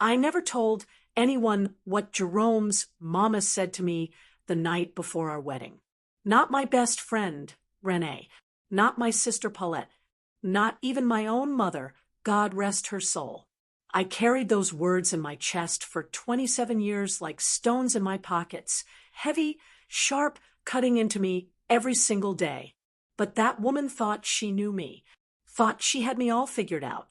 I never told anyone what Jerome's mama said to me the night before our wedding. Not my best friend, Renee. Not my sister Paulette. Not even my own mother, God rest her soul. I carried those words in my chest for 27 years like stones in my pockets, heavy, sharp, cutting into me every single day. But that woman thought she knew me, thought she had me all figured out,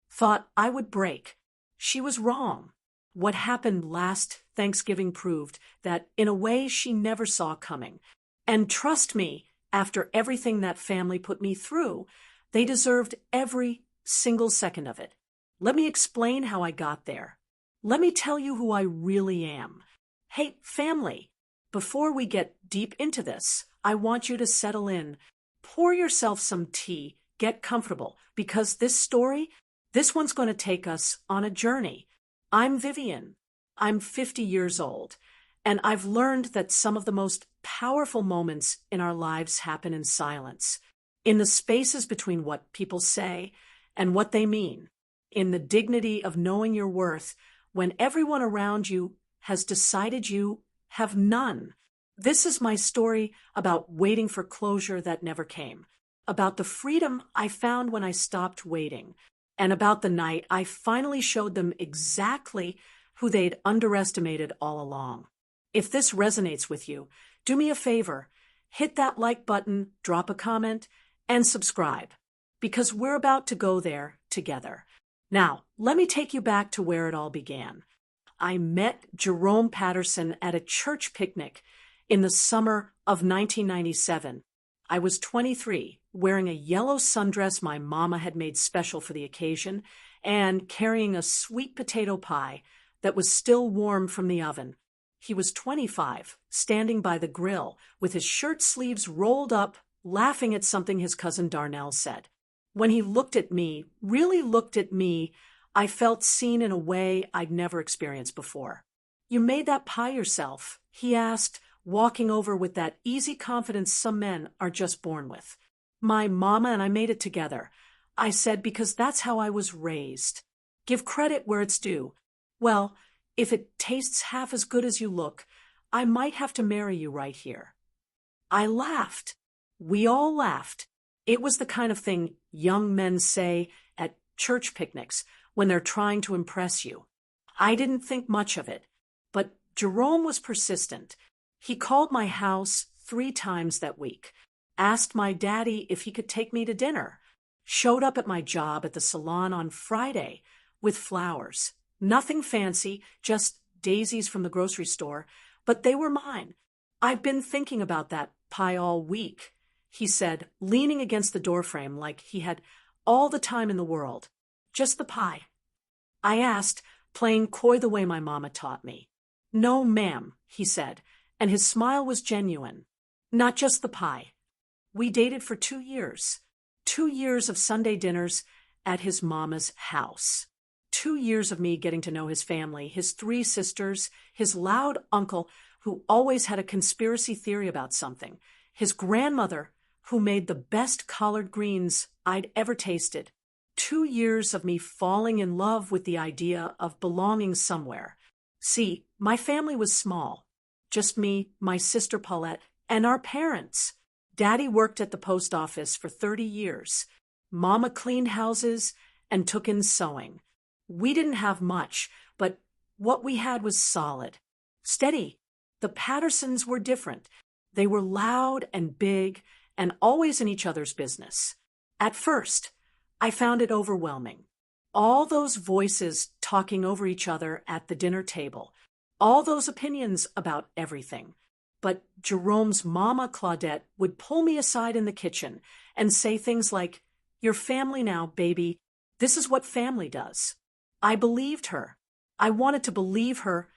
thought I would break. She was wrong. What happened last Thanksgiving proved that, in a way, she never saw coming. And trust me, after everything that family put me through, they deserved every single second of it. Let me explain how I got there. Let me tell you who I really am. Hey, family, before we get deep into this, I want you to settle in. Pour yourself some tea, get comfortable, because this one's going to take us on a journey. I'm Vivian. I'm 50 years old, and I've learned that some of the most powerful moments in our lives happen in silence, in the spaces between what people say and what they mean, in the dignity of knowing your worth when everyone around you has decided you have none. This is my story about waiting for closure that never came, about the freedom I found when I stopped waiting, and about the night I finally showed them exactly who they'd underestimated all along. If this resonates with you, do me a favor, hit that like button, drop a comment, and subscribe, because we're about to go there together. Now, let me take you back to where it all began. I met Jerome Patterson at a church picnic in the summer of 1997. I was 23, wearing a yellow sundress my mama had made special for the occasion, and carrying a sweet potato pie that was still warm from the oven. He was 25, standing by the grill, with his shirt sleeves rolled up, laughing at something his cousin Darnell said. When he looked at me, really looked at me, I felt seen in a way I'd never experienced before. "You made that pie yourself?" he asked, walking over with that easy confidence some men are just born with. "My mama and I made it together," I said, because that's how I was raised. Give credit where it's due. Well, if it tastes half as good as you look, I might have to marry you right here. I laughed. We all laughed. It was the kind of thing young men say at church picnics when they're trying to impress you. I didn't think much of it, but Jerome was persistent. He called my house 3 times that week, asked my daddy if he could take me to dinner, showed up at my job at the salon on Friday with flowers. Nothing fancy, just daisies from the grocery store, but they were mine. "I've been thinking about that pie all week," he said, leaning against the doorframe like he had all the time in the world. "Just the pie?" I asked, playing coy the way my mama taught me. "No, ma'am," he said, and his smile was genuine. "Not just the pie." We dated for 2 years. 2 years of Sunday dinners at his mama's house. 2 years of me getting to know his family, his 3 sisters, his loud uncle who always had a conspiracy theory about something, his grandmother who made the best collard greens I'd ever tasted. 2 years of me falling in love with the idea of belonging somewhere. See, my family was small. Just me, my sister Paulette, and our parents. Daddy worked at the post office for 30 years. Mama cleaned houses and took in sewing. We didn't have much, but what we had was solid. Steady. The Pattersons were different. They were loud and big and always in each other's business. At first, I found it overwhelming. All those voices talking over each other at the dinner table. All those opinions about everything. But Jerome's mama, Claudette, would pull me aside in the kitchen and say things like, "You're family now, baby. This is what family does." I believed her. I wanted to believe her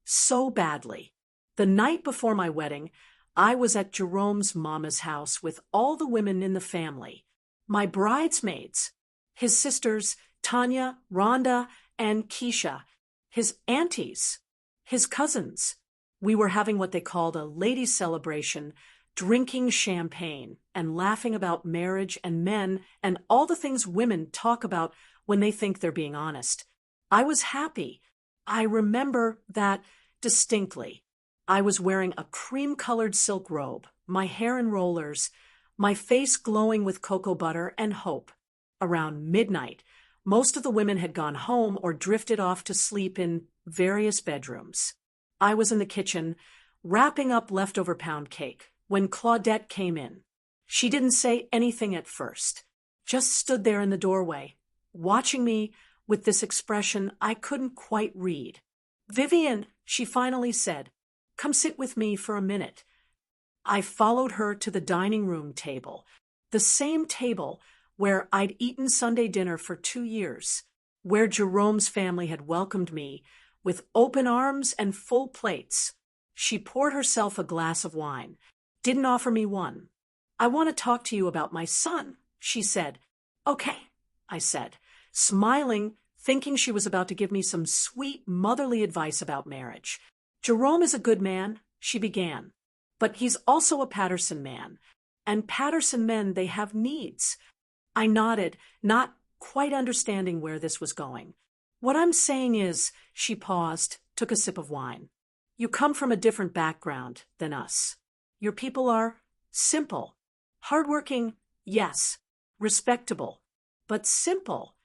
so badly. The night before my wedding, I was at Jerome's mama's house with all the women in the family. My bridesmaids, his sisters, Tanya, Rhonda, and Keisha, his aunties, his cousins. We were having what they called a ladies' celebration, drinking champagne and laughing about marriage and men and all the things women talk about when they think they're being honest. I was happy. I remember that distinctly. I was wearing a cream-colored silk robe, my hair in rollers, my face glowing with cocoa butter and hope. Around midnight, most of the women had gone home or drifted off to sleep in various bedrooms. I was in the kitchen, wrapping up leftover pound cake, when Claudette came in. She didn't say anything at first, just stood there in the doorway, watching me with this expression I couldn't quite read. "Vivian," she finally said, "come sit with me for a minute." I followed her to the dining room table, the same table where I'd eaten Sunday dinner for 2 years, where Jerome's family had welcomed me with open arms and full plates. She poured herself a glass of wine, didn't offer me one. "I want to talk to you about my son," she said. "Okay," I said, smiling, thinking she was about to give me some sweet motherly advice about marriage. "Jerome is a good man," she began, "but he's also a Patterson man. And Patterson men, they have needs." I nodded, not quite understanding where this was going. "What I'm saying is," she paused, took a sip of wine, "you come from a different background than us. Your people are simple. Hardworking, yes. Respectable. But simple."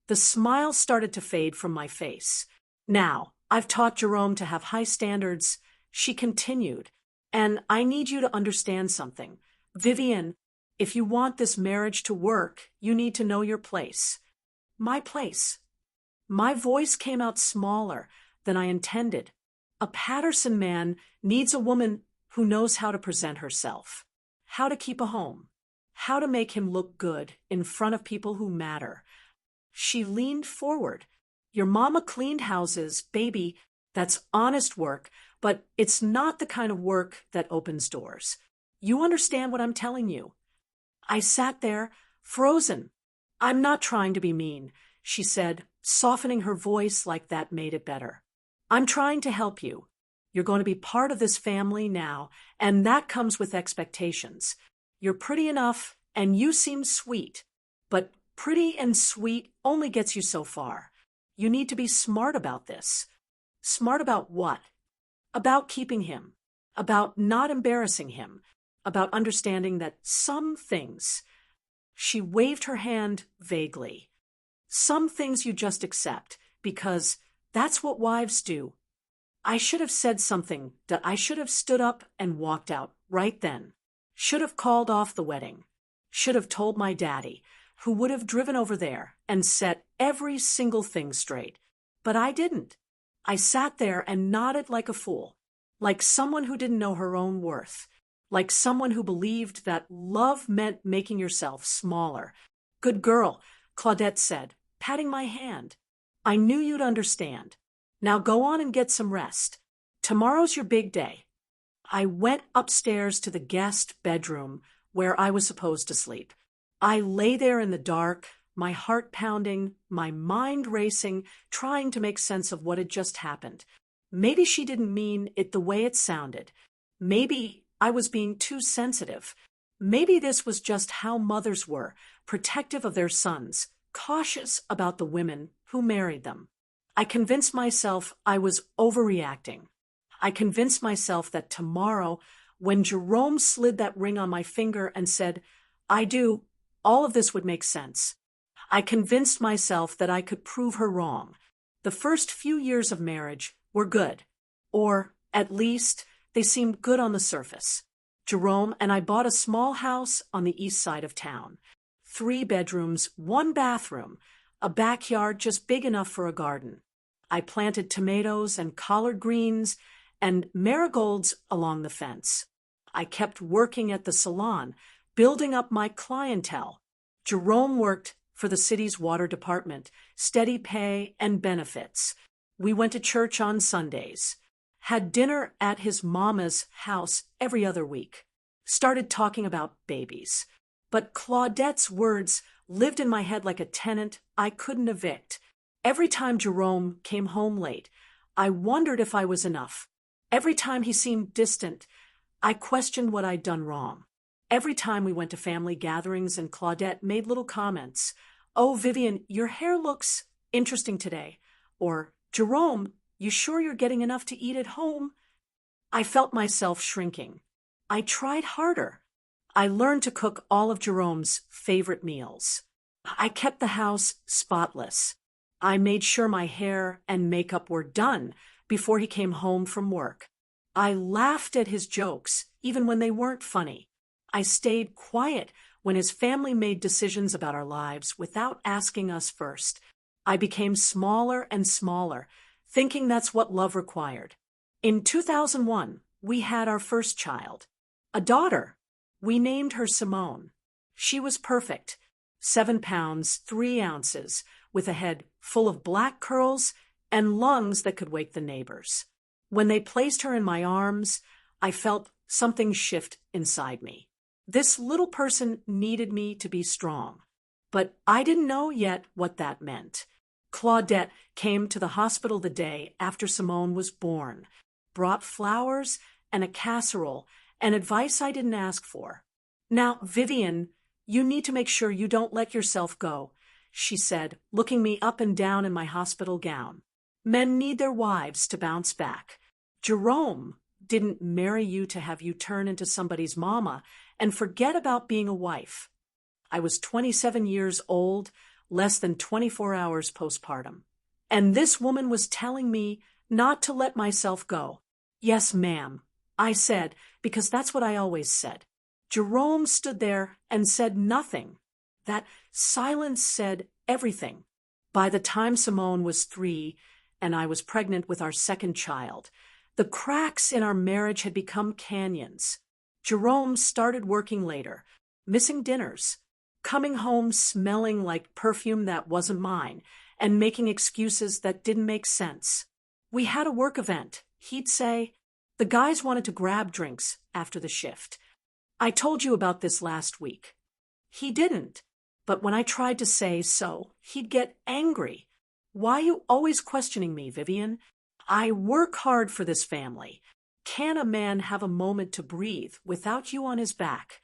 The smile started to fade from my face. "Now, I've taught Jerome to have high standards," she continued, "and I need you to understand something. Vivian, if you want this marriage to work, you need to know your place." My place. My voice came out smaller than I intended. A Patterson man needs a woman who knows how to present herself, how to keep a home, how to make him look good in front of people who matter. She leaned forward. "Your mama cleaned houses, baby. That's honest work, but it's not the kind of work that opens doors. You understand what I'm telling you?" I sat there, frozen. "I'm not trying to be mean," she said, softening her voice like that made it better. "I'm trying to help you. You're going to be part of this family now, and that comes with expectations. You're pretty enough, and you seem sweet. But pretty and sweet only gets you so far. You need to be smart about this." "Smart about what?" "About keeping him. About not embarrassing him. About understanding that some things—" She waved her hand vaguely. "Some things you just accept, because that's what wives do." I should have said something, that I should have stood up and walked out right then. Should have called off the wedding. Should have told my daddy, who would have driven over there and set every single thing straight. But I didn't. I sat there and nodded like a fool, like someone who didn't know her own worth, like someone who believed that love meant making yourself smaller. "Good girl," Claudette said, patting my hand. "I knew you'd understand. Now go on and get some rest. Tomorrow's your big day." I went upstairs to the guest bedroom where I was supposed to sleep. I lay there in the dark, my heart pounding, my mind racing, trying to make sense of what had just happened. Maybe she didn't mean it the way it sounded. Maybe I was being too sensitive. Maybe this was just how mothers were, protective of their sons, cautious about the women who married them. I convinced myself I was overreacting. I convinced myself that tomorrow, when Jerome slid that ring on my finger and said, "I do," all of this would make sense. I convinced myself that I could prove her wrong. The first few years of marriage were good, or at least they seemed good on the surface. Jerome and I bought a small house on the east side of town. 3 bedrooms, 1 bathroom, a backyard just big enough for a garden. I planted tomatoes and collard greens and marigolds along the fence. I kept working at the salon, building up my clientele. Jerome worked for the city's water department, steady pay and benefits. We went to church on Sundays, had dinner at his mama's house every other week, started talking about babies. But Claudette's words lived in my head like a tenant I couldn't evict. Every time Jerome came home late, I wondered if I was enough. Every time he seemed distant, I questioned what I'd done wrong. Every time we went to family gatherings and Claudette made little comments. "Oh, Vivian, your hair looks interesting today." Or, "Jerome, You sure you're getting enough to eat at home? I felt myself shrinking. I tried harder. I learned to cook all of Jerome's favorite meals. I kept the house spotless. I made sure my hair and makeup were done before he came home from work. I laughed at his jokes, even when they weren't funny. I stayed quiet when his family made decisions about our lives without asking us first. I became smaller and smaller, thinking that's what love required. In 2001, we had our first child, a daughter. We named her Simone. She was perfect, 7 pounds, 3 ounces, with a head full of black curls and lungs that could wake the neighbors. When they placed her in my arms, I felt something shift inside me. This little person needed me to be strong, but I didn't know yet what that meant. Claudette came to the hospital the day after Simone was born, brought flowers and a casserole and advice I didn't ask for. Now, Vivian, you need to make sure you don't let yourself go, she said, looking me up and down in my hospital gown. Men need their wives to bounce back. Jerome didn't marry you to have you turn into somebody's mama and forget about being a wife. I was 27 years old, less than 24 hours postpartum. And this woman was telling me not to let myself go. Yes, ma'am, I said, because that's what I always said. Jerome stood there and said nothing. That silence said everything. By the time Simone was 3 and I was pregnant with our second child, the cracks in our marriage had become canyons. Jerome started working later, missing dinners, coming home smelling like perfume that wasn't mine, and making excuses that didn't make sense. We had a work event. He'd say, the guys wanted to grab drinks after the shift. I told you about this last week. He didn't, but when I tried to say so, he'd get angry. Why are you always questioning me, Vivian? I work hard for this family. Can a man have a moment to breathe without you on his back?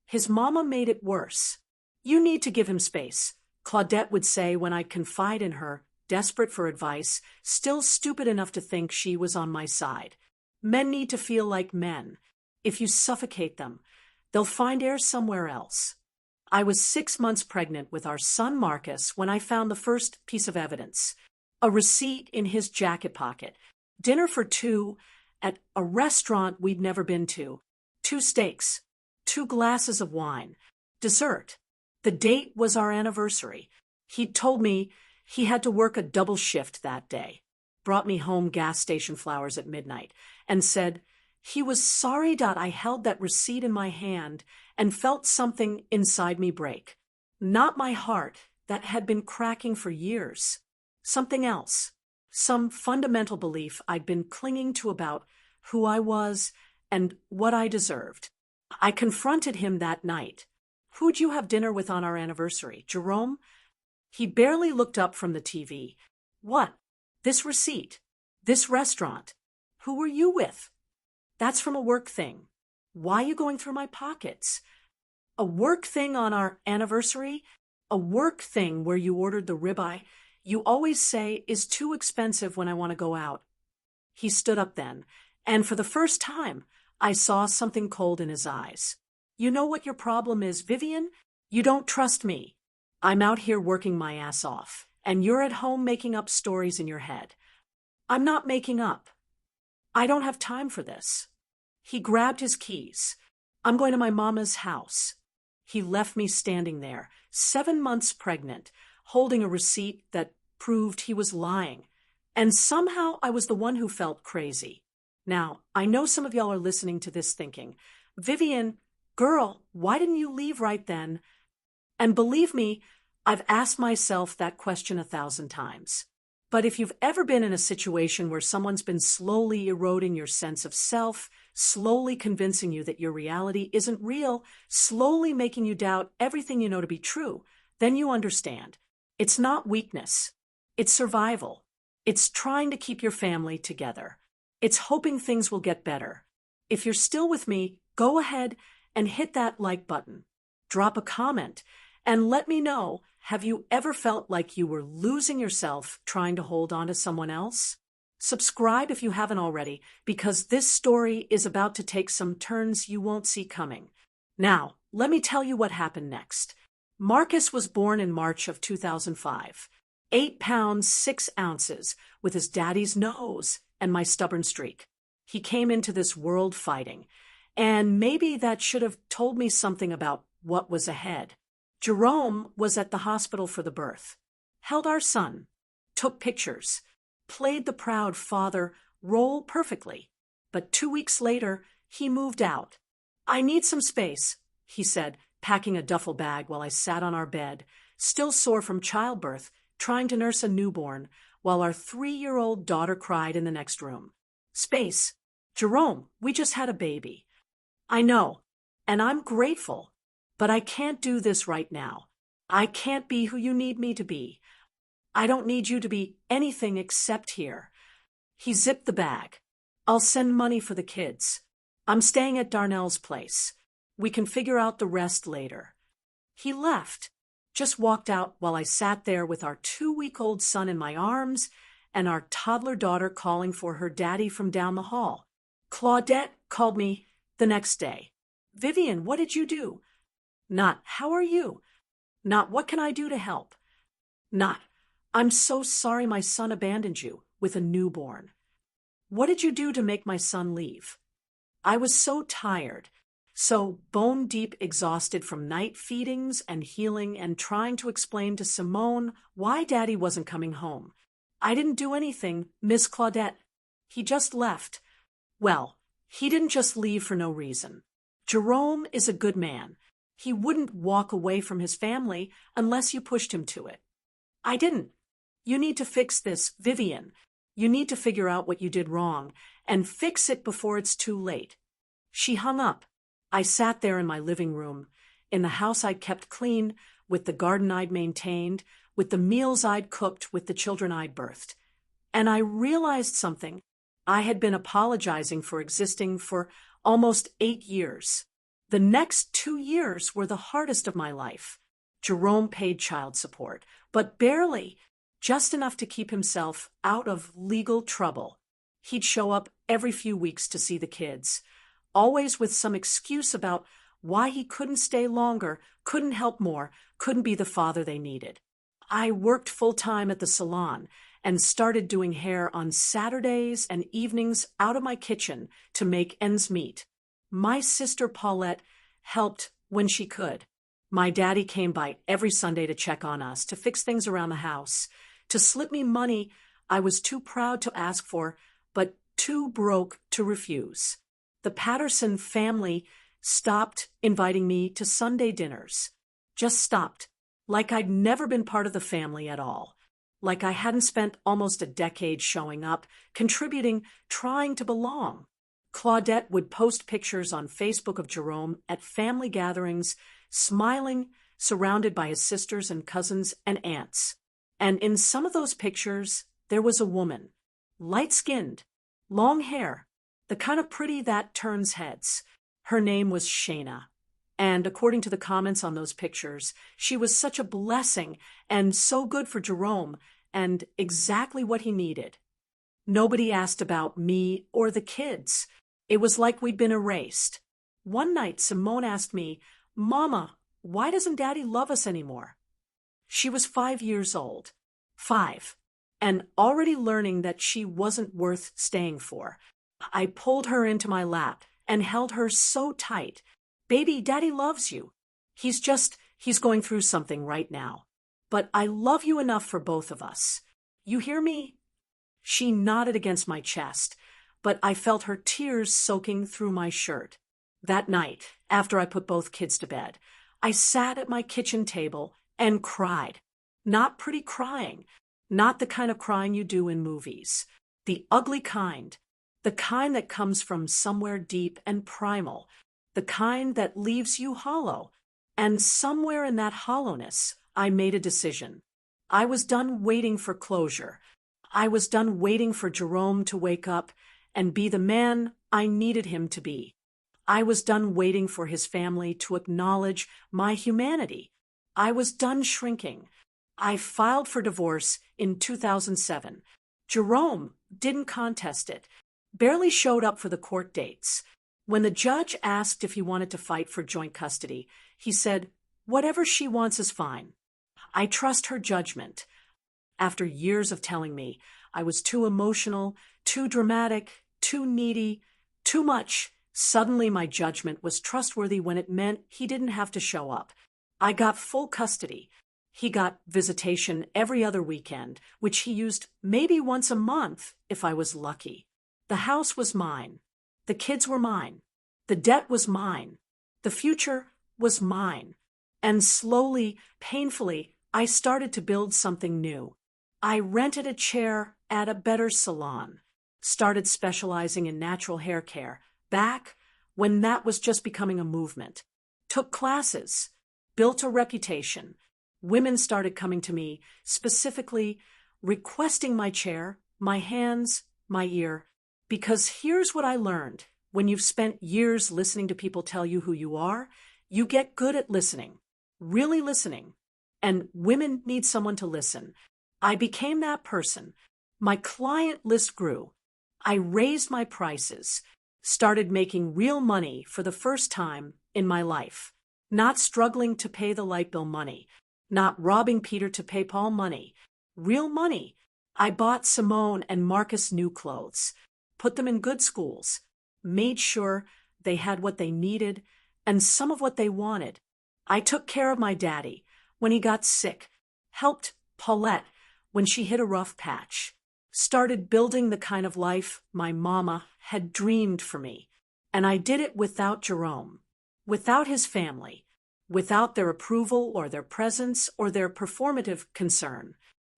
His mama made it worse. You need to give him space, Claudette would say when I'd confide in her, desperate for advice, still stupid enough to think she was on my side. Men need to feel like men. If you suffocate them, they'll find air somewhere else. I was 6 months pregnant with our son Marcus when I found the first piece of evidence, a receipt in his jacket pocket, dinner for 2 at a restaurant we'd never been to, 2 steaks, 2 glasses of wine, dessert. The date was our anniversary. He'd told me he had to work a double shift that day, brought me home gas station flowers at midnight, and said he was sorry that I held that receipt in my hand and felt something inside me break. Not my heart that had been cracking for years. Something else. Some fundamental belief I'd been clinging to about who I was and what I deserved. I confronted him that night. Who'd you have dinner with on our anniversary, Jerome? He barely looked up from the TV. What? This receipt? This restaurant? Who were you with? That's from a work thing. Why are you going through my pockets? A work thing on our anniversary? A work thing where you ordered the ribeye you always say is too expensive when I want to go out. He stood up then, and for the first time, I saw something cold in his eyes. You know what your problem is, Vivian? You don't trust me. I'm out here working my ass off, and you're at home making up stories in your head. I'm not making up. I don't have time for this. He grabbed his keys. I'm going to my mama's house. He left me standing there, 7 months pregnant, holding a receipt that proved he was lying. And somehow I was the one who felt crazy. Now, I know some of y'all are listening to this thinking, Vivian, girl, why didn't you leave right then? And believe me, I've asked myself that question 1,000 times. But if you've ever been in a situation where someone's been slowly eroding your sense of self, slowly convincing you that your reality isn't real, slowly making you doubt everything you know to be true, then you understand. It's not weakness. It's survival. It's trying to keep your family together. It's hoping things will get better. If you're still with me, go ahead and hit that like button. Drop a comment and let me know, have you ever felt like you were losing yourself trying to hold on to someone else? Subscribe if you haven't already, because this story is about to take some turns you won't see coming. Now, let me tell you what happened next. Marcus was born in March of 2005. 8 pounds, 6 ounces, with his daddy's nose and my stubborn streak. He came into this world fighting, and maybe that should have told me something about what was ahead. Jerome was at the hospital for the birth, held our son, took pictures, played the proud father role perfectly. But 2 weeks later, he moved out. "I need some space," he said, packing a duffel bag while I sat on our bed, still sore from childbirth, trying to nurse a newborn, while our 3-year-old daughter cried in the next room. "Space. Jerome, we just had a baby." "I know, and I'm grateful, but I can't do this right now. I can't be who you need me to be. I don't need you to be anything except here." He zipped the bag. "I'll send money for the kids. I'm staying at Darnell's place. We can figure out the rest later." He left, just walked out while I sat there with our 2-week-old son in my arms and our toddler daughter calling for her daddy from down the hall. Claudette called me the next day. "Vivian, what did you do?" Not, "How are you?" Not, "What can I do to help?" Not, "I'm so sorry my son abandoned you with a newborn." "What did you do to make my son leave?" I was so tired, so bone-deep exhausted from night feedings and healing and trying to explain to Simone why Daddy wasn't coming home. "I didn't do anything, Miss Claudette. He just left." Well, he didn't just leave for no reason. Jerome is a good man. He wouldn't walk away from his family unless you pushed him to it. "I didn't. You need to fix this, Vivian. You need to figure out what you did wrong and fix it before it's too late." She hung up. I sat there in my living room, in the house I'd kept clean, with the garden I'd maintained, with the meals I'd cooked, with the children I'd birthed. And I realized something. I had been apologizing for existing for almost 8 years. The next 2 years were the hardest of my life. Jerome paid child support, but barely, just enough to keep himself out of legal trouble. He'd show up every few weeks to see the kids, always with some excuse about why he couldn't stay longer, couldn't help more, couldn't be the father they needed. I worked full-time at the salon and started doing hair on Saturdays and evenings out of my kitchen to make ends meet. My sister Paulette helped when she could. My daddy came by every Sunday to check on us, to fix things around the house, to slip me money I was too proud to ask for, but too broke to refuse. The Patterson family stopped inviting me to Sunday dinners. Just stopped, like I'd never been part of the family at all. Like I hadn't spent almost a decade showing up, contributing, trying to belong. Claudette would post pictures on Facebook of Jerome at family gatherings, smiling, surrounded by his sisters and cousins and aunts. And in some of those pictures, there was a woman, light-skinned, long hair, the kind of pretty that turns heads. Her name was Shayna. And according to the comments on those pictures, she was such a blessing and so good for Jerome and exactly what he needed. Nobody asked about me or the kids. It was like we'd been erased. One night, Simone asked me, "Mama, why doesn't Daddy love us anymore?" She was 5 years old. 5. And already learning that she wasn't worth staying for. I pulled her into my lap and held her so tight. "Baby, Daddy loves you. He's going through something right now. But I love you enough for both of us. You hear me?" She nodded against my chest, but I felt her tears soaking through my shirt. That night, after I put both kids to bed, I sat at my kitchen table and cried. Not pretty crying, not the kind of crying you do in movies. The ugly kind, the kind that comes from somewhere deep and primal, the kind that leaves you hollow. And somewhere in that hollowness, I made a decision. I was done waiting for closure. I was done waiting for Jerome to wake up and be the man I needed him to be. I was done waiting for his family to acknowledge my humanity. I was done shrinking. I filed for divorce in 2007. Jerome didn't contest it, barely showed up for the court dates. When the judge asked if he wanted to fight for joint custody, he said, "Whatever she wants is fine. I trust her judgment." After years of telling me I was too emotional, too dramatic, too needy, too much, suddenly my judgment was trustworthy when it meant he didn't have to show up. I got full custody. He got visitation every other weekend, which he used maybe once a month if I was lucky. The house was mine. The kids were mine. The debt was mine. The future was mine. And slowly, painfully, I started to build something new. I rented a chair at a better salon, started specializing in natural hair care, back when that was just becoming a movement, took classes, built a reputation. Women started coming to me, specifically requesting my chair, my hands, my ear, because here's what I learned. When you've spent years listening to people tell you who you are, you get good at listening, really listening. And women need someone to listen. I became that person. My client list grew. I raised my prices, started making real money for the first time in my life, not struggling to pay the light bill money, not robbing Peter to pay Paul money, real money. I bought Simone and Marcus new clothes, put them in good schools, made sure they had what they needed and some of what they wanted. I took care of my daddy when he got sick, helped Paulette when she hit a rough patch, started building the kind of life my mama had dreamed for me. And I did it without Jerome, without his family, without their approval or their presence or their performative concern.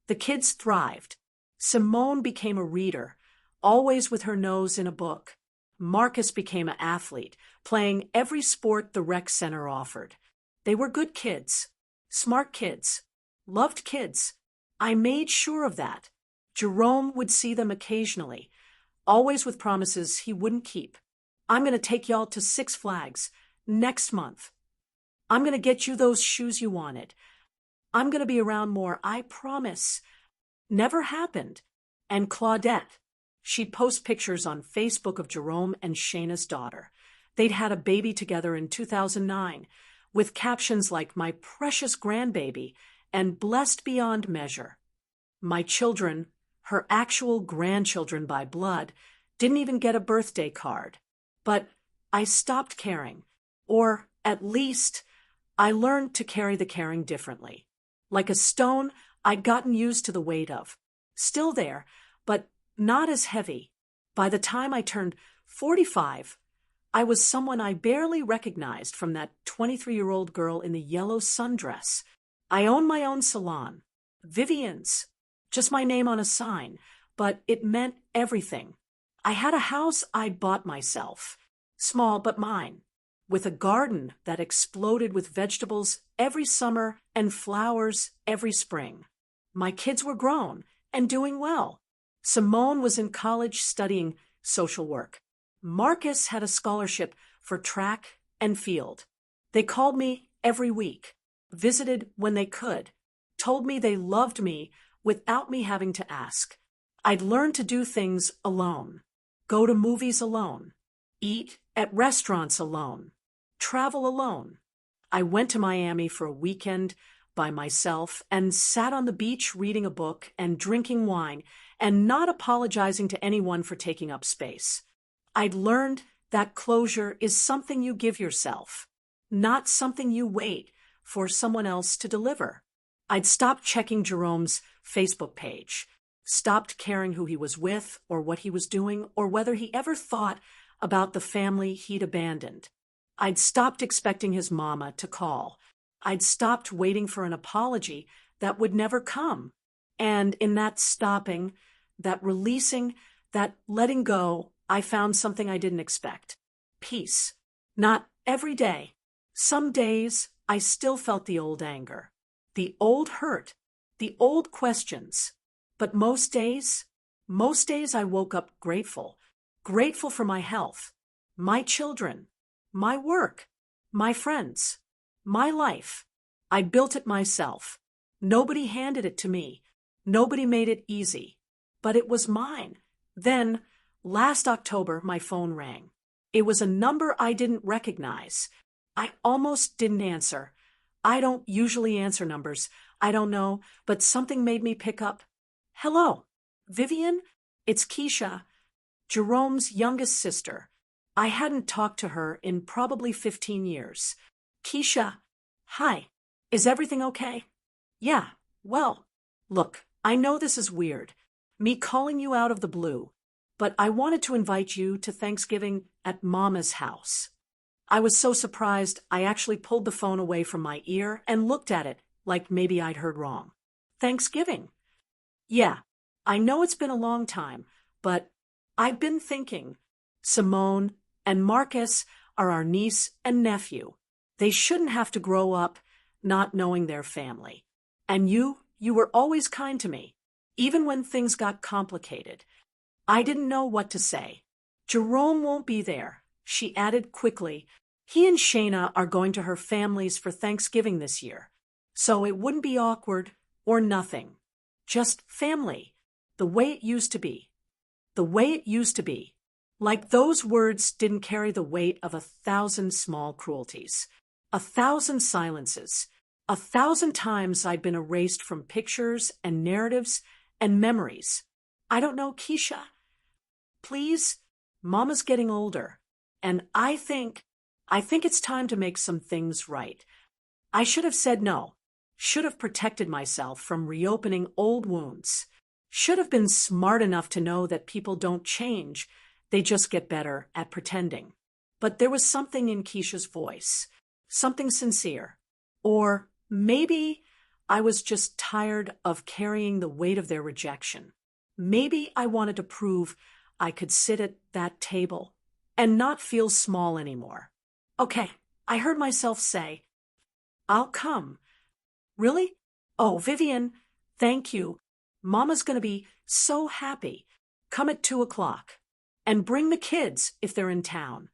The kids thrived. Simone became a reader, always with her nose in a book. Marcus became an athlete, playing every sport the rec center offered. They were good kids, smart kids, loved kids. I made sure of that. Jerome would see them occasionally, always with promises he wouldn't keep. "I'm going to take y'all to Six Flags next month. I'm going to get you those shoes you wanted. I'm going to be around more, I promise." Never happened. And Claudette, she'd post pictures on Facebook of Jerome and Shayna's daughter. They'd had a baby together in 2009, with captions like "my precious grandbaby" and "blessed beyond measure." My children, her actual grandchildren by blood, didn't even get a birthday card. But I stopped caring, or at least I learned to carry the caring differently. Like a stone I'd gotten used to the weight of. Still there, but not as heavy. By the time I turned 45, I was someone I barely recognized from that 23-year-old girl in the yellow sundress. I owned my own salon, Vivian's, just my name on a sign, but it meant everything. I had a house I'd bought myself, small but mine, with a garden that exploded with vegetables every summer and flowers every spring. My kids were grown and doing well. Simone was in college studying social work. Marcus had a scholarship for track and field. They called me every week, visited when they could, told me they loved me without me having to ask. I'd learned to do things alone, go to movies alone, eat at restaurants alone, travel alone. I went to Miami for a weekend by myself and sat on the beach reading a book and drinking wine and not apologizing to anyone for taking up space. I'd learned that closure is something you give yourself, not something you wait for someone else to deliver. I'd stopped checking Jerome's Facebook page, stopped caring who he was with or what he was doing or whether he ever thought about the family he'd abandoned. I'd stopped expecting his mama to call. I'd stopped waiting for an apology that would never come. And in that stopping, that releasing, that letting go, I found something I didn't expect. Peace. Not every day. Some days I still felt the old anger, the old hurt, the old questions. But most days I woke up grateful, grateful for my health, my children, my work, my friends, my life. I built it myself. Nobody handed it to me. Nobody made it easy. But it was mine. Then, last October, my phone rang. It was a number I didn't recognize. I almost didn't answer. I don't usually answer numbers. I don't know, but something made me pick up. Hello, Vivian? It's Keisha, Jerome's youngest sister. I hadn't talked to her in probably 15 years. Keisha, hi. Is everything okay? Yeah, well, look, I know this is weird, me calling you out of the blue, but I wanted to invite you to Thanksgiving at Mama's house. I was so surprised I actually pulled the phone away from my ear and looked at it like maybe I'd heard wrong. Thanksgiving? Yeah, I know it's been a long time, but I've been thinking. Simone and Marcus are our niece and nephew. They shouldn't have to grow up not knowing their family. And you were always kind to me, even when things got complicated. I didn't know what to say. Jerome won't be there, she added quickly. He and Shayna are going to her family's for Thanksgiving this year, so it wouldn't be awkward or nothing. Just family, the way it used to be. The way it used to be. Like those words didn't carry the weight of 1,000 small cruelties, 1,000 silences, 1,000 times I'd been erased from pictures and narratives and memories. I don't know, Keisha. Please, Mama's getting older, and I think it's time to make some things right. I should have said no, should have protected myself from reopening old wounds, should have been smart enough to know that people don't change, they just get better at pretending. But there was something in Keisha's voice, something sincere. Or maybe I was just tired of carrying the weight of their rejection. Maybe I wanted to prove I could sit at that table and not feel small anymore. Okay, I heard myself say, I'll come. Really? Oh, Vivian, thank you. Mama's going to be so happy. Come at 2:00. And bring the kids if they're in town.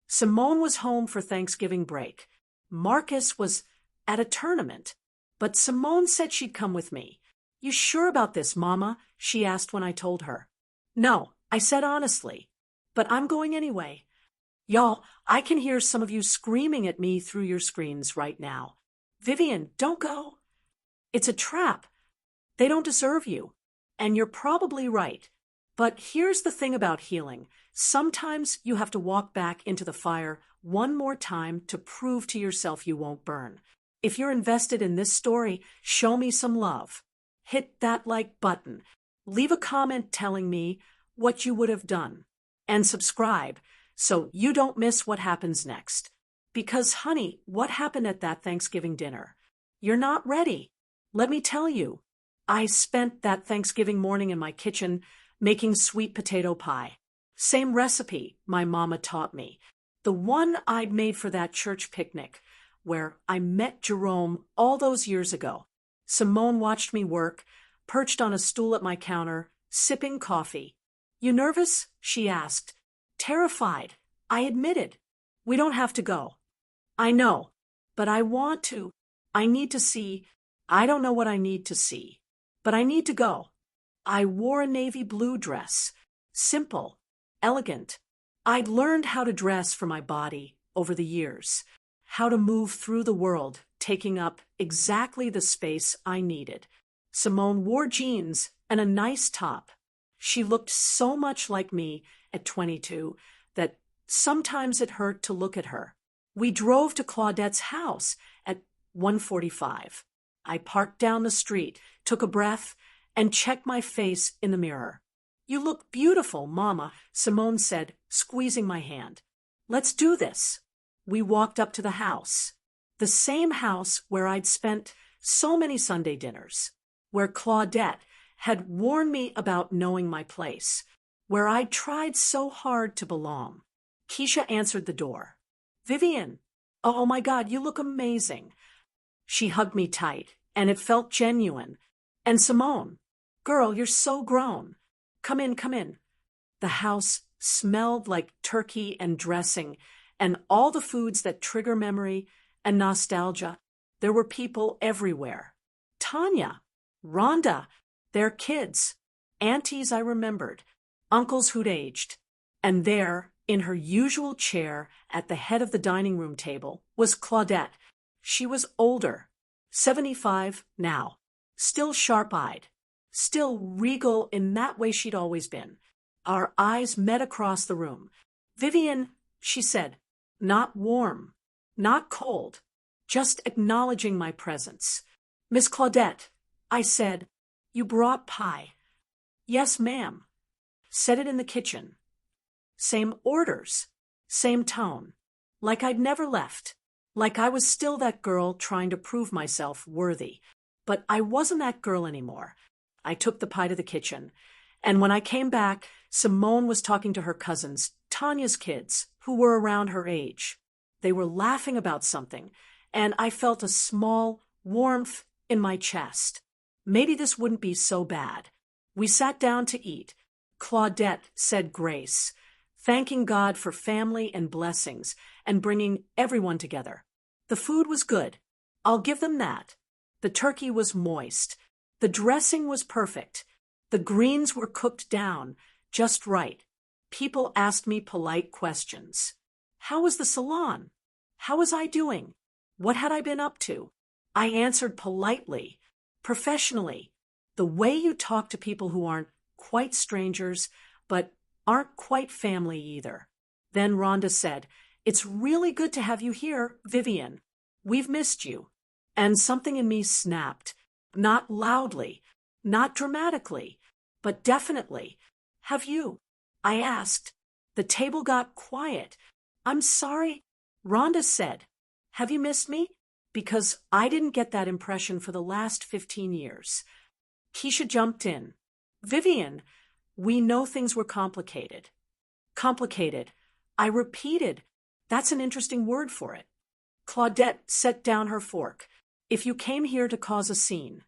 Simone was home for Thanksgiving break. Marcus was at a tournament. But Simone said she'd come with me. You sure about this, Mama? She asked when I told her. No, I said honestly. But I'm going anyway. Y'all, I can hear some of you screaming at me through your screens right now. Vivian, don't go. It's a trap. They don't deserve you. And you're probably right. But here's the thing about healing. Sometimes you have to walk back into the fire one more time to prove to yourself you won't burn. If you're invested in this story, show me some love. Hit that like button. Leave a comment telling me what you would have done. And subscribe so you don't miss what happens next. Because, honey, what happened at that Thanksgiving dinner? You're not ready. Let me tell you. I spent that Thanksgiving morning in my kitchen making sweet potato pie. Same recipe my mama taught me. The one I'd made for that church picnic where I met Jerome all those years ago. Simone watched me work, perched on a stool at my counter, sipping coffee. You nervous? She asked. Terrified, I admitted. We don't have to go. I know, but I want to. I need to see. I don't know what I need to see, but I need to go. I wore a navy blue dress. Simple, elegant. I'd learned how to dress for my body over the years, how to move through the world, taking up exactly the space I needed. Simone wore jeans and a nice top. She looked so much like me at 22 that sometimes it hurt to look at her. We drove to Claudette's house at 1:45. I parked down the street, took a breath, and checked my face in the mirror. You look beautiful, Mama, Simone said, squeezing my hand. Let's do this. We walked up to the house. The same house where I'd spent so many Sunday dinners, where Claudette had warned me about knowing my place, where I'd tried so hard to belong. Keisha answered the door. Vivian, oh my God, you look amazing. She hugged me tight, and it felt genuine. And Simone, girl, you're so grown. Come in, come in. The house smelled like turkey and dressing and all the foods that trigger memory and nostalgia. There were people everywhere. Tanya, Rhonda, their kids, aunties I remembered. uncles who'd aged. And there, in her usual chair at the head of the dining room table, was Claudette. She was older, 75 now, still sharp-eyed, still regal in that way she'd always been. Our eyes met across the room. "Vivian," she said, not warm, not cold, just acknowledging my presence. "Miss Claudette," I said, "you brought pie." "Yes, ma'am." Said it in the kitchen. Same orders, same tone, like I'd never left, like I was still that girl trying to prove myself worthy. But I wasn't that girl anymore. I took the pie to the kitchen, and when I came back, Simone was talking to her cousins, Tanya's kids, who were around her age. They were laughing about something, and I felt a small warmth in my chest. Maybe this wouldn't be so bad. We sat down to eat. Claudette said grace, thanking God for family and blessings and bringing everyone together. The food was good. I'll give them that. The turkey was moist. The dressing was perfect. The greens were cooked down just right. People asked me polite questions. How was the salon? How was I doing? What had I been up to? I answered politely, professionally, the way you talk to people who aren't quite strangers, but aren't quite family either. Then Rhonda said, "It's really good to have you here, Vivian. We've missed you." And something in me snapped, not loudly, not dramatically, but definitely. "Have you?" I asked. The table got quiet. "I'm sorry," Rhonda said. "Have you missed me?" Because I didn't get that impression for the last 15 years. Keisha jumped in. "Vivian, we know things were complicated." Complicated. I repeated. That's an interesting word for it. Claudette set down her fork. "If you came here to cause a scene."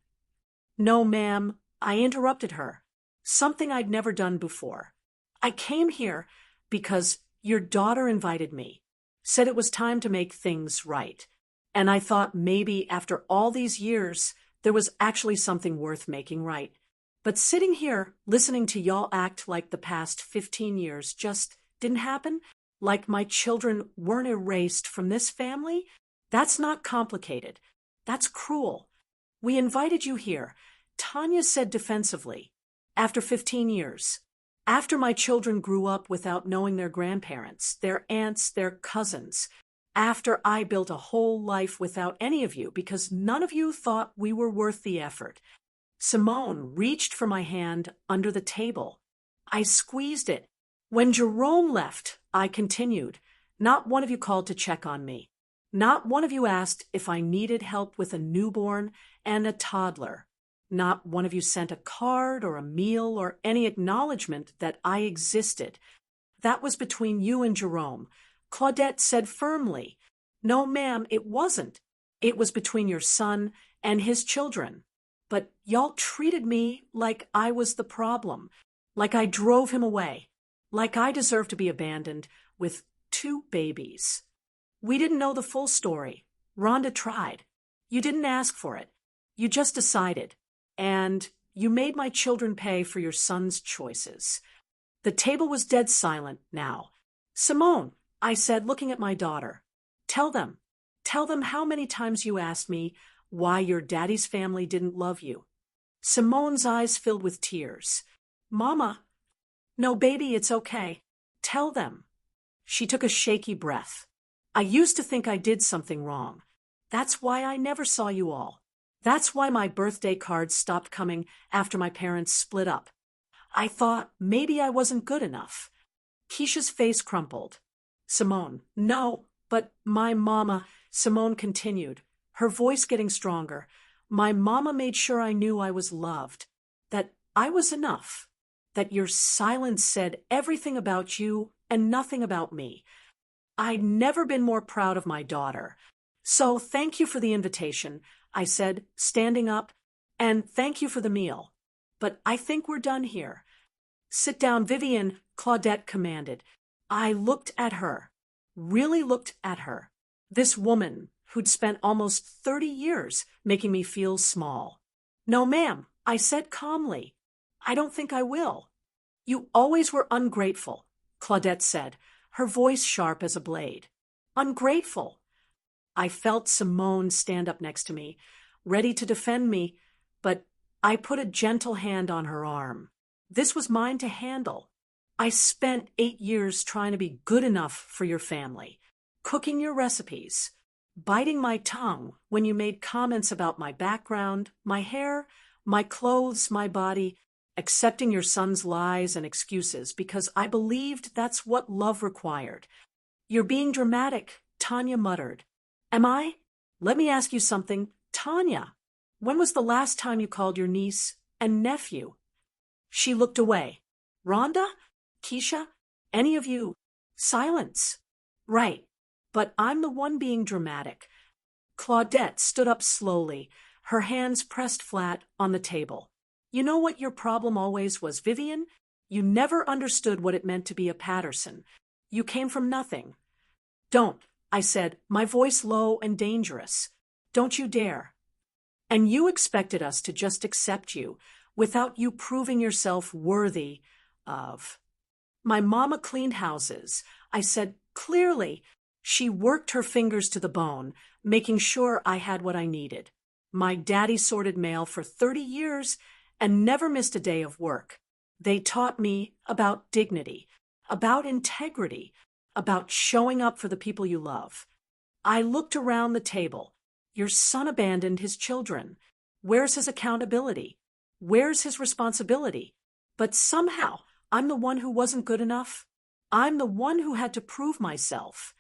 "No, ma'am," I interrupted her. Something I'd never done before. "I came here because your daughter invited me, said it was time to make things right. And I thought maybe after all these years, there was actually something worth making right. But sitting here, listening to y'all act like the past 15 years just didn't happen, like my children weren't erased from this family, that's not complicated. That's cruel. We invited you here," Tanya said defensively, "after 15 years. After my children grew up without knowing their grandparents, their aunts, their cousins. After I built a whole life without any of you because none of you thought we were worth the effort." Simone reached for my hand under the table. I squeezed it. "When Jerome left," I continued, "not one of you called to check on me. Not one of you asked if I needed help with a newborn and a toddler. Not one of you sent a card or a meal or any acknowledgement that I existed. That was between you and Jerome." Claudette said firmly, "No, ma'am, it wasn't. It was between your son and his children. But y'all treated me like I was the problem, like I drove him away, like I deserved to be abandoned with 2 babies. We didn't know the full story. Rhonda tried. You didn't ask for it. You just decided. And you made my children pay for your son's choices." The table was dead silent now. "Simone," I said, looking at my daughter, tell them how many times you asked me why your daddy's family didn't love you." Simone's eyes filled with tears. "Mama." "No, baby, it's okay. Tell them." She took a shaky breath. "I used to think I did something wrong. That's why I never saw you all. That's why my birthday cards stopped coming after my parents split up. I thought maybe I wasn't good enough." Keisha's face crumpled. "Simone, no, but my mama," Simone continued, her voice getting stronger. "My mama made sure I knew I was loved, that I was enough, that your silence said everything about you and nothing about me. I'd never been more proud of my daughter. So thank you for the invitation," I said, standing up, "and thank you for the meal. But I think we're done here." "Sit down, Vivian," Claudette commanded. I looked at her, really looked at her, this woman who'd spent almost 30 years making me feel small. "No, ma'am," I said calmly. "I don't think I will." You always were ungrateful, Claudette said, her voice sharp as a blade. Ungrateful. I felt Simone stand up next to me, ready to defend me, but I put a gentle hand on her arm. This was mine to handle. I spent 8 years trying to be good enough for your family, cooking your recipes, biting my tongue when you made comments about my background, my hair, my clothes, my body, accepting your son's lies and excuses because I believed that's what love required. You're being dramatic, Tanya muttered. Am I? Let me ask you something. Tanya, when was the last time you called your niece and nephew? She looked away. Rhonda? Keisha? Any of you? Silence. Right. But I'm the one being dramatic. Claudette stood up slowly, her hands pressed flat on the table. You know what your problem always was, Vivian? You never understood what it meant to be a Patterson. You came from nothing. Don't, I said, my voice low and dangerous. Don't you dare. And you expected us to just accept you, without you proving yourself worthy of. My mama cleaned houses, I said clearly. She worked her fingers to the bone, making sure I had what I needed. My daddy sorted mail for 30 years and never missed a day of work. They taught me about dignity, about integrity, about showing up for the people you love. I looked around the table. Your son abandoned his children. Where's his accountability? Where's his responsibility? But somehow, I'm the one who wasn't good enough. I'm the one who had to prove myself.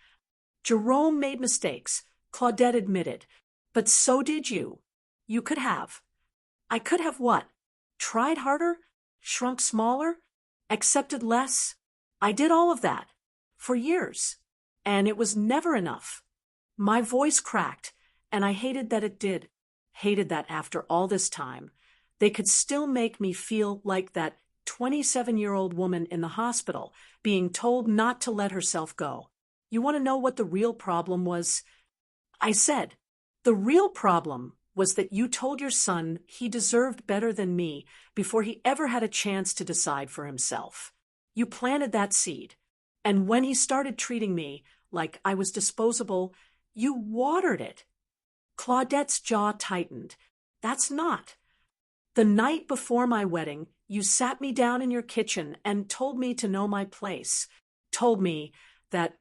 Jerome made mistakes, Claudette admitted. But so did you. You could have. I could have what? Tried harder? Shrunk smaller? Accepted less? I did all of that. For years. And it was never enough. My voice cracked, and I hated that it did. Hated that after all this time, they could still make me feel like that 27-year-old woman in the hospital being told not to let herself go. You want to know what the real problem was? I said, the real problem was that you told your son he deserved better than me before he ever had a chance to decide for himself. You planted that seed. And when he started treating me like I was disposable, you watered it. Claudette's jaw tightened. That's not. The night before my wedding, you sat me down in your kitchen and told me to know my place. Told me that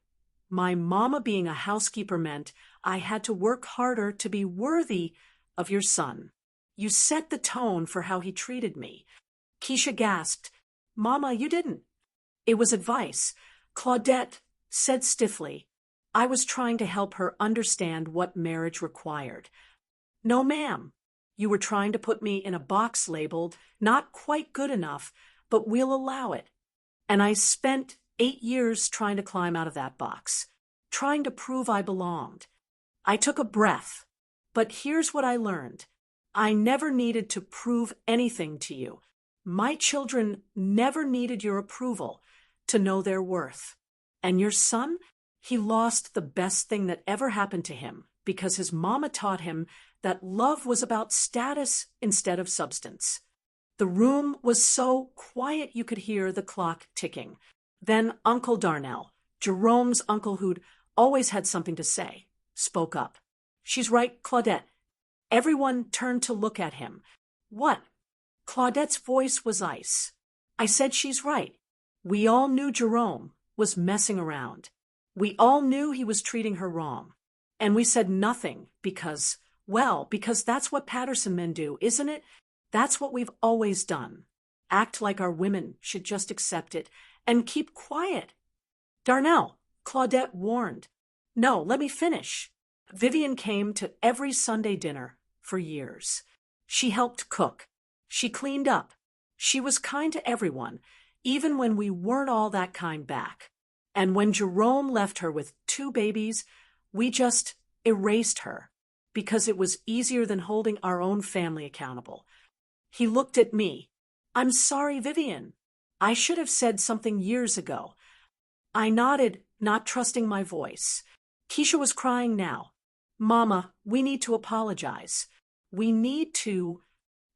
my mama being a housekeeper meant I had to work harder to be worthy of your son. You set the tone for how he treated me. Keisha gasped, Mama, you didn't. It was advice. Claudette said stiffly, I was trying to help her understand what marriage required. No, ma'am. You were trying to put me in a box labeled, not quite good enough, but we'll allow it. And I spent 8 years trying to climb out of that box, trying to prove I belonged. I took a breath, but here's what I learned. I never needed to prove anything to you. My children never needed your approval to know their worth. And your son, he lost the best thing that ever happened to him because his mama taught him that love was about status instead of substance. The room was so quiet you could hear the clock ticking. Then Uncle Darnell, Jerome's uncle who'd always had something to say, spoke up. She's right, Claudette. Everyone turned to look at him. What? Claudette's voice was ice. I said she's right. We all knew Jerome was messing around. We all knew he was treating her wrong. And we said nothing because that's what Patterson men do, isn't it? That's what we've always done. Act like our women should just accept it and keep quiet. Darnell, Claudette warned. No, let me finish. Vivian came to every Sunday dinner for years. She helped cook. She cleaned up. She was kind to everyone, even when we weren't all that kind back. And when Jerome left her with 2 babies, we just erased her because it was easier than holding our own family accountable. He looked at me. I'm sorry, Vivian. I should have said something years ago. I nodded, not trusting my voice. Keisha was crying now. Mama, we need to apologize. We need to.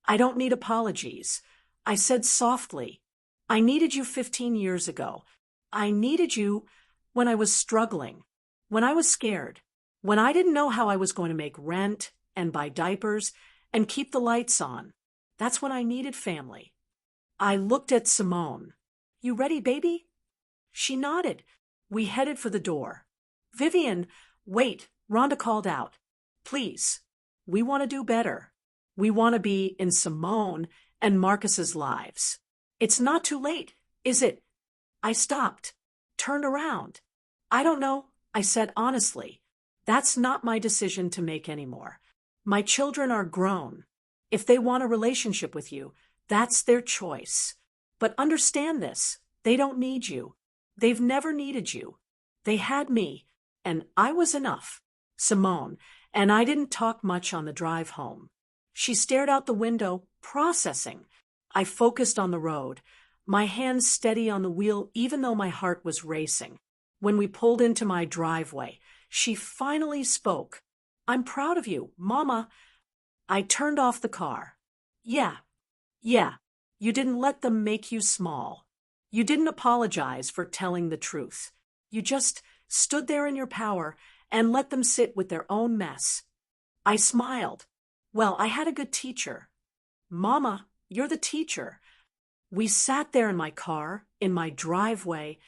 I don't need apologies. I said softly. I needed you 15 years ago. I needed you when I was struggling, when I was scared, when I didn't know how I was going to make rent and buy diapers and keep the lights on. That's when I needed family. I looked at Simone. You ready, baby? She nodded. We headed for the door. Vivian, wait, Rhonda called out. Please, we want to do better. We want to be in Simone and Marcus's lives. It's not too late, is it? I stopped, turned around. I don't know, I said honestly. That's not my decision to make anymore. My children are grown. If they want a relationship with you, that's their choice. But understand this, they don't need you. They've never needed you. They had me, and I was enough. Simone, and I didn't talk much on the drive home. She stared out the window, processing. I focused on the road, my hands steady on the wheel even though my heart was racing. When we pulled into my driveway, she finally spoke. I'm proud of you, Mama. I turned off the car. Yeah, you didn't let them make you small. You didn't apologize for telling the truth. You just stood there in your power and let them sit with their own mess. I smiled. Well, I had a good teacher. Mama, you're the teacher. We sat there in my car, in my driveway,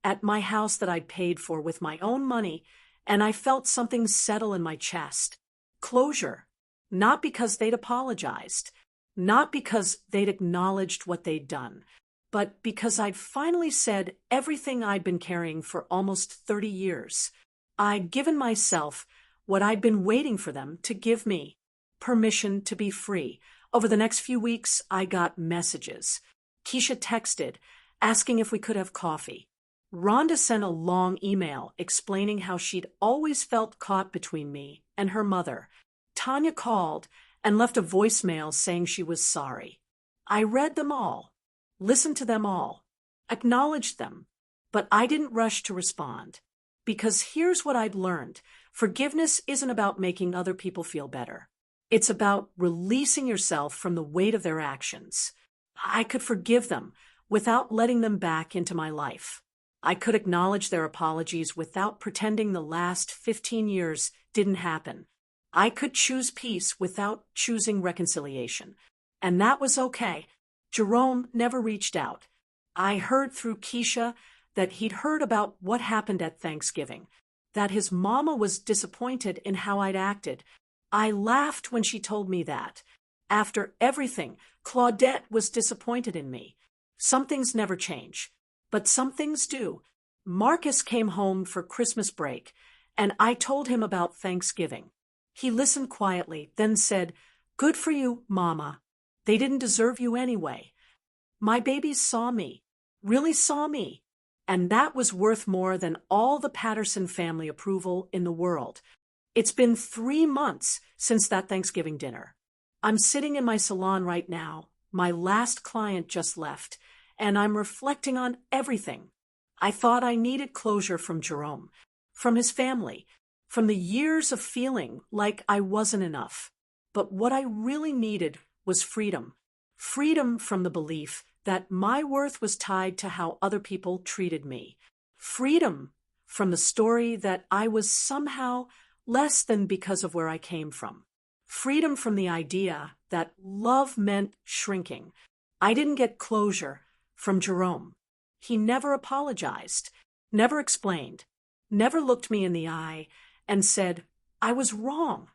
at my house that I'd paid for with my own money, and I felt something settle in my chest. Closure. Not because they'd apologized, not because they'd acknowledged what they'd done, but because I'd finally said everything I'd been carrying for almost 30 years. I'd given myself what I'd been waiting for them to give me, permission to be free. Over the next few weeks, I got messages. Keisha texted, asking if we could have coffee. Rhonda sent a long email explaining how she'd always felt caught between me and her mother. Tanya called and left a voicemail saying she was sorry. I read them all, listened to them all, acknowledged them, but I didn't rush to respond. Because here's what I'd learned. Forgiveness isn't about making other people feel better. It's about releasing yourself from the weight of their actions. I could forgive them without letting them back into my life. I could acknowledge their apologies without pretending the last 15 years didn't happen. I could choose peace without choosing reconciliation. And that was okay. Jerome never reached out. I heard through Keisha that he'd heard about what happened at Thanksgiving, that his mama was disappointed in how I'd acted. I laughed when she told me that. After everything, Claudette was disappointed in me. Some things never change, but some things do. Marcus came home for Christmas break, and I told him about Thanksgiving. He listened quietly, then said, "Good for you, Mama. They didn't deserve you anyway." My babies saw me, really saw me, and that was worth more than all the Patterson family approval in the world. It's been 3 months since that Thanksgiving dinner. I'm sitting in my salon right now. My last client just left, and I'm reflecting on everything. I thought I needed closure from Jerome, from his family, from the years of feeling like I wasn't enough. But what I really needed was freedom. Freedom from the belief that my worth was tied to how other people treated me. Freedom from the story that I was somehow less than because of where I came from. Freedom from the idea that love meant shrinking. I didn't get closure from Jerome. He never apologized, never explained, never looked me in the eye and said, I was wrong.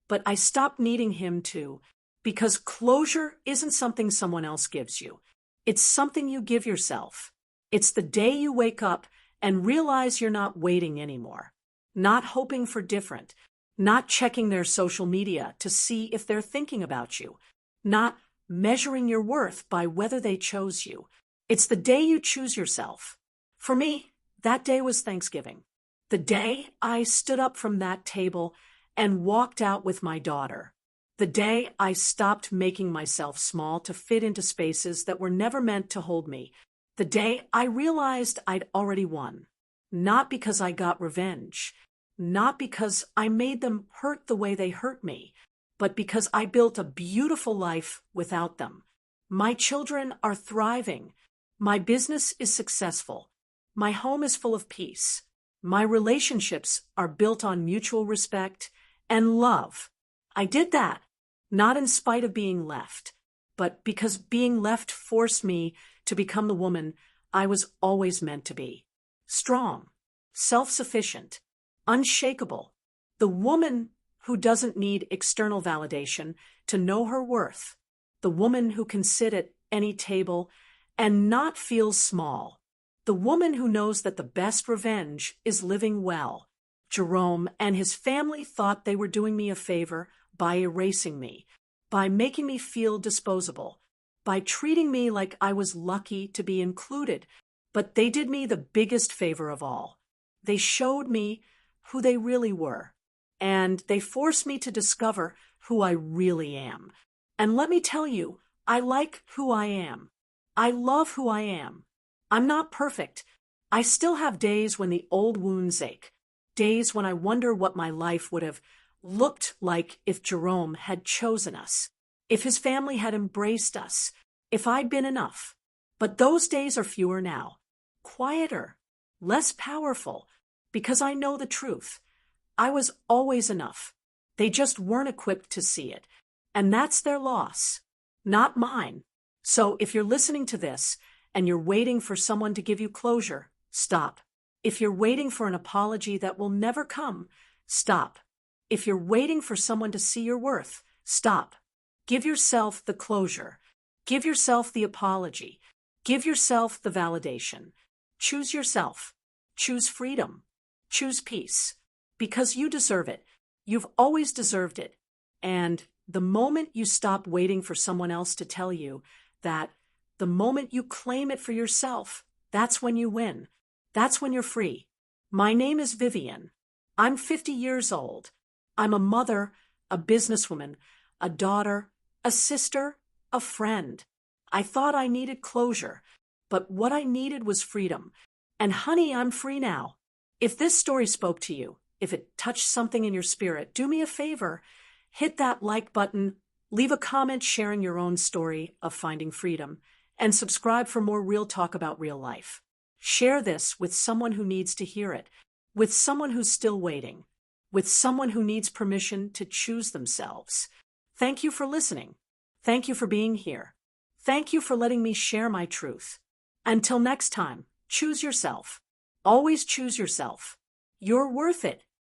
But I stopped needing him to, because closure isn't something someone else gives you. It's something you give yourself. It's the day you wake up and realize you're not waiting anymore, not hoping for different, not checking their social media to see if they're thinking about you, not measuring your worth by whether they chose you. It's the day you choose yourself. For me, that day was Thanksgiving. The day I stood up from that table and walked out with my daughter. The day I stopped making myself small to fit into spaces that were never meant to hold me. The day I realized I'd already won. Not because I got revenge. Not because I made them hurt the way they hurt me, but because I built a beautiful life without them. My children are thriving. My business is successful. My home is full of peace. My relationships are built on mutual respect and love. I did that, not in spite of being left, but because being left forced me to become the woman I was always meant to be. Strong, self-sufficient, unshakable. The woman who doesn't need external validation to know her worth. The woman who can sit at any table and not feel small. The woman who knows that the best revenge is living well. Jerome and his family thought they were doing me a favor by erasing me, by making me feel disposable, by treating me like I was lucky to be included. But they did me the biggest favor of all. They showed me who they really were, and they forced me to discover who I really am. And let me tell you, I like who I am. I love who I am. I'm not perfect. I still have days when the old wounds ache, days when I wonder what my life would have looked like if Jerome had chosen us, if his family had embraced us, if I'd been enough. But those days are fewer now, quieter, less powerful, because I know the truth. I was always enough. They just weren't equipped to see it. And that's their loss, not mine. So if you're listening to this and you're waiting for someone to give you closure, stop. If you're waiting for an apology that will never come, stop. If you're waiting for someone to see your worth, stop. Give yourself the closure. Give yourself the apology. Give yourself the validation. Choose yourself. Choose freedom. Choose peace. Because you deserve it. You've always deserved it. And the moment you stop waiting for someone else to tell you that, the moment you claim it for yourself, that's when you win. That's when you're free. My name is Vivian. I'm 50 years old. I'm a mother, a businesswoman, a daughter, a sister, a friend. I thought I needed closure, but what I needed was freedom. And honey, I'm free now. If this story spoke to you, if it touched something in your spirit, do me a favor. Hit that like button, leave a comment sharing your own story of finding freedom, and subscribe for more real talk about real life. Share this with someone who needs to hear it, with someone who's still waiting, with someone who needs permission to choose themselves. Thank you for listening. Thank you for being here. Thank you for letting me share my truth. Until next time, choose yourself. Always choose yourself. You're worth it.